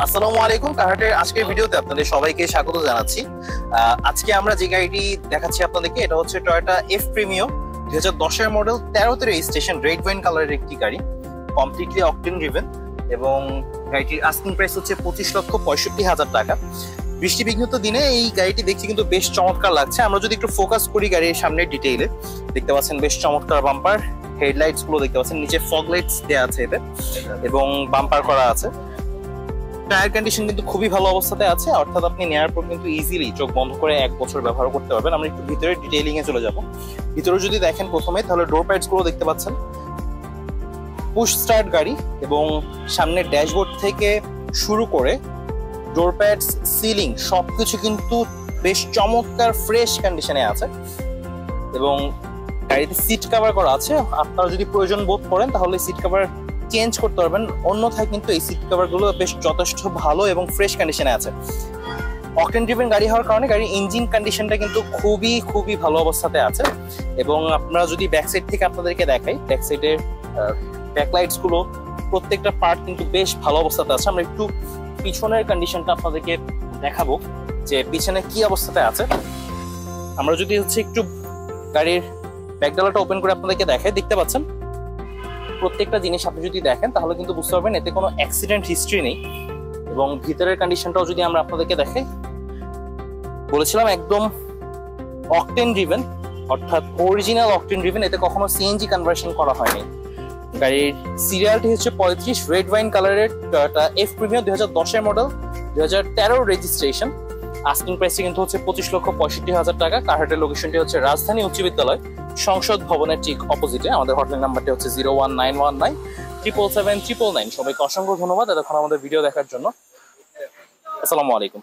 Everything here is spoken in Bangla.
আসসালামু আলাইকুম। কারহাটের আজকের ভিডিওতে আপনাদের সবাইকে স্বাগত জানাচ্ছি। আজকে আমরা যে গাড়িটি দেখাচ্ছি আপনাদেরকে, এটা হচ্ছে টয়োটা এফ প্রিমিয়াম 2010 মডেল, 13তে রেজিস্ট্রেশন, রেড ওয়াইন কালারের একটি গাড়ি, কমপ্লিটলি অকটেন ড্রিভেন এবং গাড়িটির আস্কিং প্রাইস হচ্ছে 25,65,000 টাকা। বৃষ্টিবিঘ্নিত দিনে এই গাড়িটি দেখতে কিন্তু বেশ চমৎকার লাগছে। আমরা যদি একটু ফোকাস করি গাড়ির সামনের ডিটেইলে, দেখতে পাচ্ছেন বেশ চমৎকার বাম্পার, হেডলাইটস গুলো দেখতে পাচ্ছেন, নিচে ফগ লাইটস দেওয়া আছে এতে এবং বাম্পার করা আছে। টায়ার কন্ডিশন কিন্তু খুবই ভালো অবস্থাতে আছে, অর্থাৎ আপনি নেওয়ার পর কিন্তু ইজিলি চোখ বন্ধ করে 1 বছর ব্যবহার করতে পারবেন। আমরা একটু ভিতরে ডিটেইলিং এ চলে যাব। ভিতরে যদি দেখেন প্রথমে, তাহলে ডোর প্যাডস গুলো দেখতে পাচ্ছেন, পুশ স্টার্ট গাড়ি এবং সামনের ড্যাশবোর্ড থেকে শুরু করে ডোর প্যাডস, সিলিং সবকিছু কিন্তু বেশ চমৎকার ফ্রেশ কন্ডিশনে আছে এবং গাড়িতে সিট কভার করা আছে। আপনারা যদি প্রয়োজন বোধ করেন তাহলে সিট কভার চেঞ্জ করতে পারবেন, অন্যথায় কিন্তু এই সিট কভার গুলো বেশ যথেষ্ট ভালো এবং ফ্রেশ কন্ডিশনে আছে। অকটেন ড্রিভেন গাড়ি হওয়ার কারণে গাড়ির ইঞ্জিন কন্ডিশনটা কিন্তু খুবই ভালো অবস্থাতে আছে। এবং আপনারা যদি ব্যাক সাইড থেকে আপনাদেরকে দেখাই, ব্যাক সাইডের ব্যাকলাইটস গুলো প্রত্যেকটা পার্ট কিন্তু বেশ ভালো অবস্থাতে আছে। আমরা একটু পিছনের কন্ডিশনটা আপনাদেরকে দেখাবো যে পিছনে কি অবস্থাতে আছে। আমরা যদি একটু গাড়ির ব্যাকডালাটা ওপেন করে আপনাদেরকে দেখাই, দেখতে পাচ্ছেন প্রত্যেকটা জিনিস আপনি যদি দেখেন তাহলে কিন্তু বুঝতে পারবেন এতে কোনো অ্যাক্সিডেন্ট হিস্ট্রি নেই। এবং ভিতরের কন্ডিশনটাও যদি আমরা আপনাদেরকে দেখাই, বলেছিলাম একদম অকটেন ড্রিভেন, অর্থাৎ অরিজিনাল অকটেন ড্রিভেন, এতে কখনো সিএনজি কনভার্সন করা হয়নি। গাড়ির সিরিয়ালটি হচ্ছে 35, রেড ওয়াইন কালারের Toyota F premium 2010 model, 2013 registration. Asking প্রাইসটি কিন্তু হচ্ছে 25,65,000 টাকা। কারহাটের লোকেশনটি হচ্ছে রাজধানী উচ্চ বিদ্যালয় সংসদ ভবনের ঠিক অপোজিটে। আমাদের হটলাইন নাম্বারটি হচ্ছে 01919 777 999। সবাইকে অসংখ্য ধন্যবাদ এতক্ষণ আমাদের ভিডিও দেখার জন্য। আসসালামু আলাইকুম।